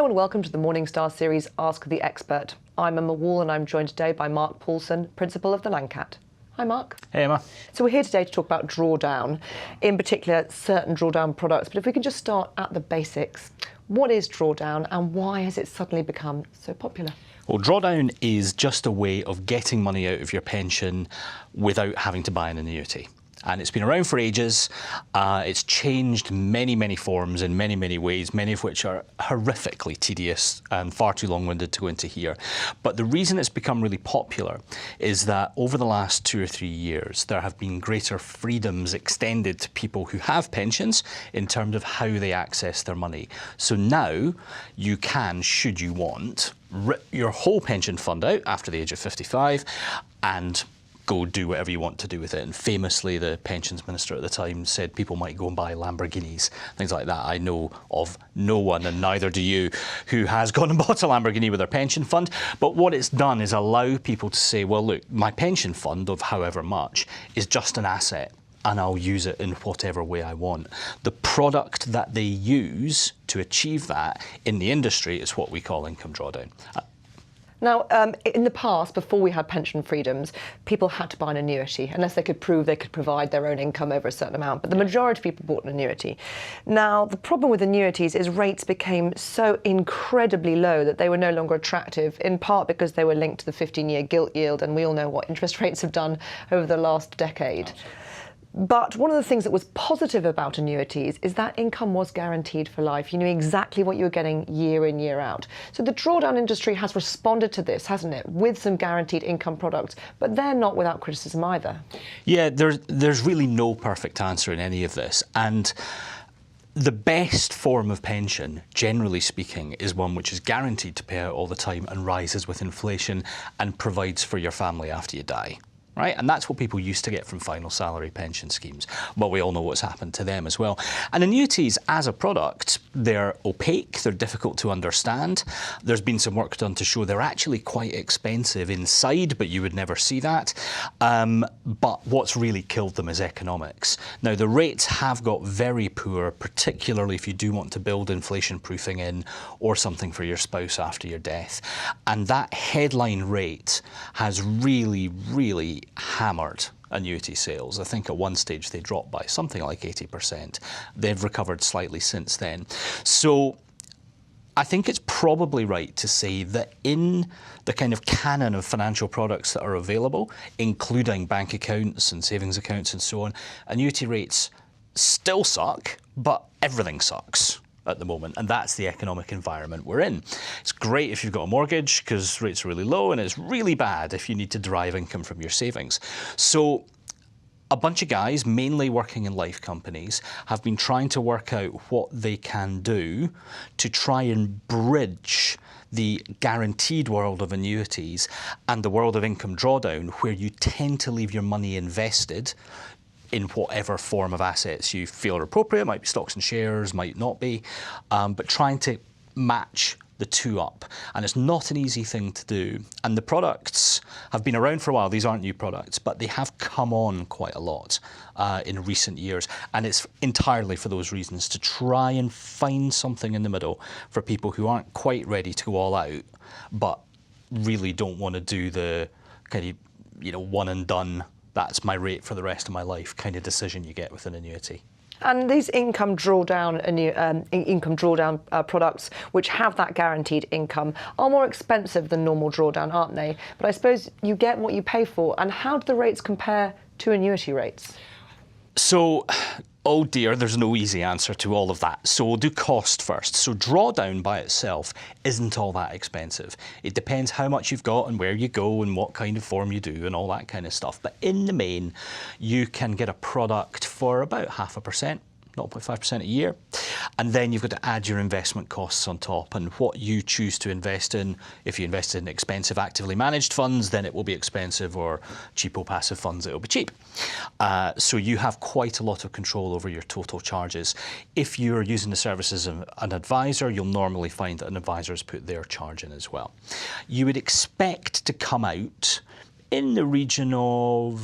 and welcome to the Morningstar series Ask the Expert. I'm Emma Wall and I'm joined today by Mark Poulson, Principal of the Lancat. Hi Mark. Hey Emma. So we're here today to talk about drawdown, in particular certain drawdown products, but if we can just start at the basics. What is drawdown and why has it suddenly become so popular? Well, drawdown is just a way of getting money out of your pension without having to buy an annuity. And it's been around for ages. It's changed many forms in many ways, many of which are horrifically tedious and far too long-winded to go into here. But the reason it's become really popular is that over the last 2 or 3 years, there have been greater freedoms extended to people who have pensions in terms of how they access their money. So now you can, should you want, rip your whole pension fund out after the age of 55 and go do whatever you want to do with it. And famously, the pensions minister at the time said people might go and buy Lamborghinis, things like that. I know of no one, and neither do you, who has gone and bought a Lamborghini with their pension fund. But what it's done is allow people to say, well, look, my pension fund of however much is just an asset, and I'll use it in whatever way I want. The product that they use to achieve that in the industry is what we call income drawdown. Now, in the past, before we had pension freedoms, people had to buy an annuity unless they could prove they could provide their own income over a certain amount. But the majority of people bought an annuity. Now, the problem with annuities is rates became so incredibly low that they were no longer attractive, in part because they were linked to the 15-year gilt yield, and we all know what interest rates have done over the last decade. But one of the things that was positive about annuities is that income was guaranteed for life. You knew exactly what you were getting year in, year out. So the drawdown industry has responded to this, hasn't it, with some guaranteed income products, but they're not without criticism either. Yeah, there's really no perfect answer in any of this. And the best form of pension, generally speaking, is one which is guaranteed to pay out all the time and rises with inflation and provides for your family after you die. Right? And that's what people used to get from final salary pension schemes. But we all know what's happened to them as well. And annuities as a product, they're opaque, they're difficult to understand. There's been some work done to show they're actually quite expensive inside, but you would never see that. But what's really killed them is economics. Now, the rates have got very poor, particularly if you do want to build inflation proofing in or something for your spouse after your death. And that headline rate has really hammered annuity sales. I think at one stage they dropped by something like 80%. They've recovered slightly since then. So I think it's probably right to say that in the kind of canon of financial products that are available, including bank accounts and savings accounts and so on, annuity rates still suck, but everything sucks at the moment, and that's the economic environment we're in. It's great if you've got a mortgage because rates are really low, and it's really bad if you need to derive income from your savings. So a bunch of guys, mainly working in life companies, have been trying to work out what they can do to try and bridge the guaranteed world of annuities and the world of income drawdown, where you tend to leave your money invested in whatever form of assets you feel are appropriate. Might be stocks and shares, might not be, but trying to match the two up. And it's not an easy thing to do. And the products have been around for a while. These aren't new products, but they have come on quite a lot in recent years. And it's entirely for those reasons, to try and find something in the middle for people who aren't quite ready to go all out, but really don't want to do the kind of, one and done, that's my rate for the rest of my life kind of decision you get with an annuity. And these income drawdown products, which have that guaranteed income, are more expensive than normal drawdown, aren't they? But I suppose you get what you pay for. And how do the rates compare to annuity rates? So, oh dear, there's no easy answer to all of that. So we'll do cost first. So drawdown by itself isn't all that expensive. It depends how much you've got and where you go and what kind of form you do and all that kind of stuff. But in the main, you can get a product for about 0.5%. 0.5% a year. And then you've got to add your investment costs on top, and what you choose to invest in. If you invest in expensive actively managed funds, then it will be expensive, or cheapo passive funds, it will be cheap. So you have quite a lot of control over your total charges. If you're using the services of an advisor, you'll normally find that an advisor has put their charge in as well. You would expect to come out in the region of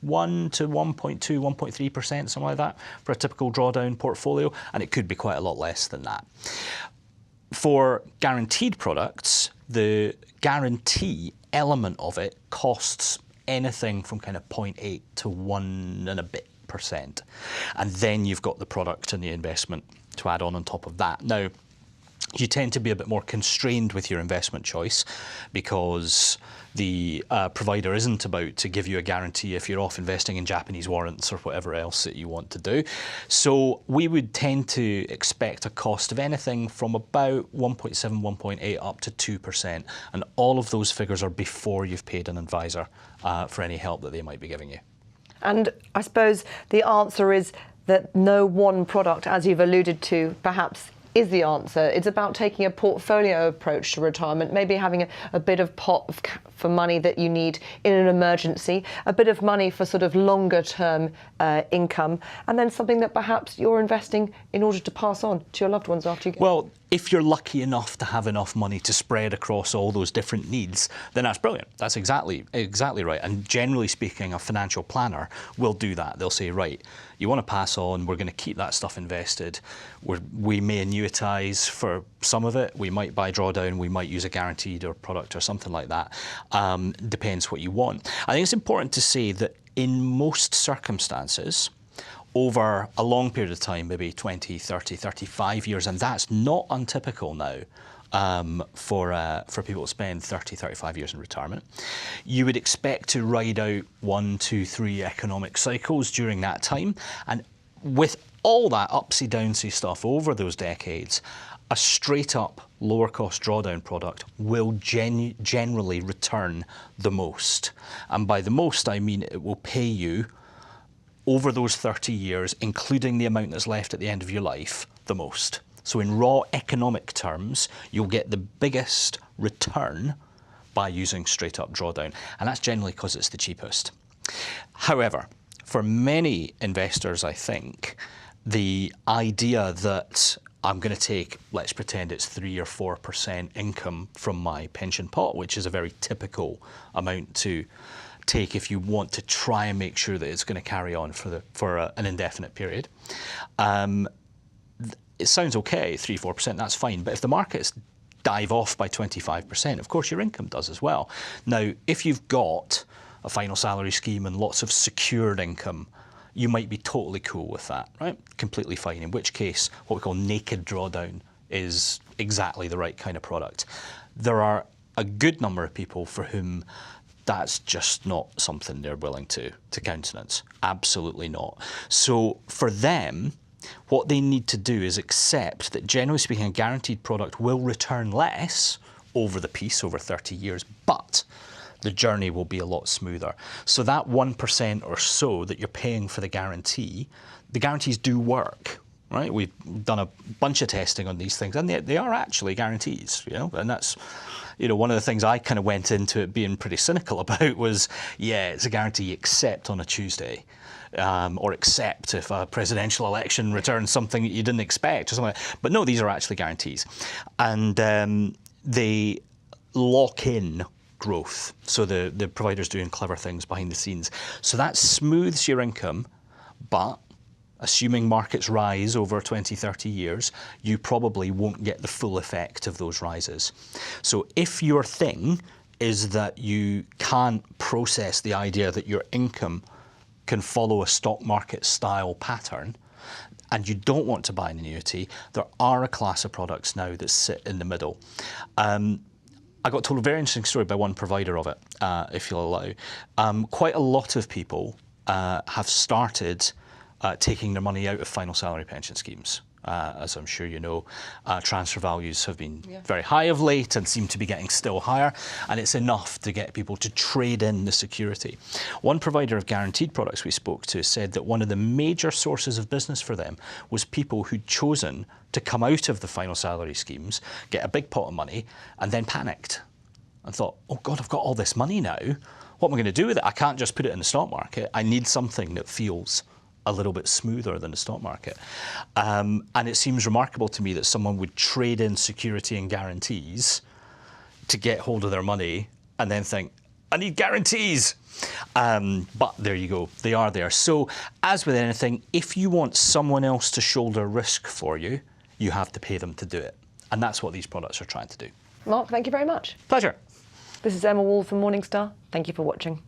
1 to 1.2, 1.3%, something like that, for a typical drawdown portfolio, and it could be quite a lot less than that. For guaranteed products, the guarantee element of it costs anything from kind of 0.8 to 1 and a bit%. And then you've got the product and the investment to add on top of that. Now, you tend to be a bit more constrained with your investment choice because the provider isn't about to give you a guarantee if you're off investing in Japanese warrants or whatever else that you want to do. So we would tend to expect a cost of anything from about 1.7, 1.8 up to 2%. And all of those figures are before you've paid an advisor for any help that they might be giving you. And I suppose the answer is that no one product, as you've alluded to, perhaps is the answer. It's about taking a portfolio approach to retirement, maybe having a bit of pot for money that you need in an emergency, a bit of money for sort of longer term income, and then something that perhaps you're investing in order to pass on to your loved ones after you get... Well, if you're lucky enough to have enough money to spread across all those different needs, then that's brilliant. That's exactly right. And generally speaking, a financial planner will do that. They'll say, right, you want to pass on, we're going to keep that stuff invested. We may annuitize for some of it. We might buy drawdown. We might use a guaranteed or product or something like that. Depends what you want. I think it's important to say that in most circumstances, over a long period of time, maybe 20, 30, 35 years, and that's not untypical now for people to spend 30, 35 years in retirement. You would expect to ride out 1, 2, 3 economic cycles during that time. And with all that upsy downsy stuff over those decades, a straight up lower cost drawdown product will generally return the most. And by the most, I mean it will pay you over those 30 years, including the amount that's left at the end of your life, the most. So in raw economic terms, you'll get the biggest return by using straight up drawdown. And that's generally because it's the cheapest. However, for many investors, I think, the idea that I'm going to take, let's pretend it's 3 or 4% income from my pension pot, which is a very typical amount to take if you want to try and make sure that it's going to carry on for an indefinite period. It sounds okay, 3, 4%, that's fine. But if the markets dive off by 25%, of course your income does as well. Now, if you've got a final salary scheme and lots of secured income, you might be totally cool with that, right? Completely fine, in which case what we call naked drawdown is exactly the right kind of product. There are a good number of people for whom that's just not something they're willing to countenance. Absolutely not. So for them, what they need to do is accept that, generally speaking, a guaranteed product will return less over the piece, over 30 years, but the journey will be a lot smoother. So that 1% or so that you're paying for the guarantees do work, right? We've done a bunch of testing on these things, and they are actually guarantees, and that's, one of the things I kind of went into it being pretty cynical about was, yeah, it's a guarantee except on a Tuesday. Or except if a presidential election returns something that you didn't expect or something like that. But no, these are actually guarantees. And they lock in growth. So the provider's doing clever things behind the scenes. So that smooths your income, but assuming markets rise over 20, 30 years, you probably won't get the full effect of those rises. So if your thing is that you can't process the idea that your income can follow a stock market style pattern, and you don't want to buy an annuity, there are a class of products now that sit in the middle. I got told a very interesting story by one provider of it, if you'll allow. Quite a lot of people have started taking their money out of final salary pension schemes. As I'm sure you know, transfer values have been very high of late and seem to be getting still higher, and it's enough to get people to trade in the security. One provider of guaranteed products we spoke to said that one of the major sources of business for them was people who'd chosen to come out of the final salary schemes, get a big pot of money, and then panicked and thought, oh God, I've got all this money now. What am I going to do with it? I can't just put it in the stock market. I need something that feels a little bit smoother than the stock market. And it seems remarkable to me that someone would trade in security and guarantees to get hold of their money and then think, I need guarantees. But there you go, they are there. So as with anything, if you want someone else to shoulder risk for you, you have to pay them to do it. And that's what these products are trying to do. Mark, thank you very much. Pleasure. This is Emma Wall from Morningstar. Thank you for watching.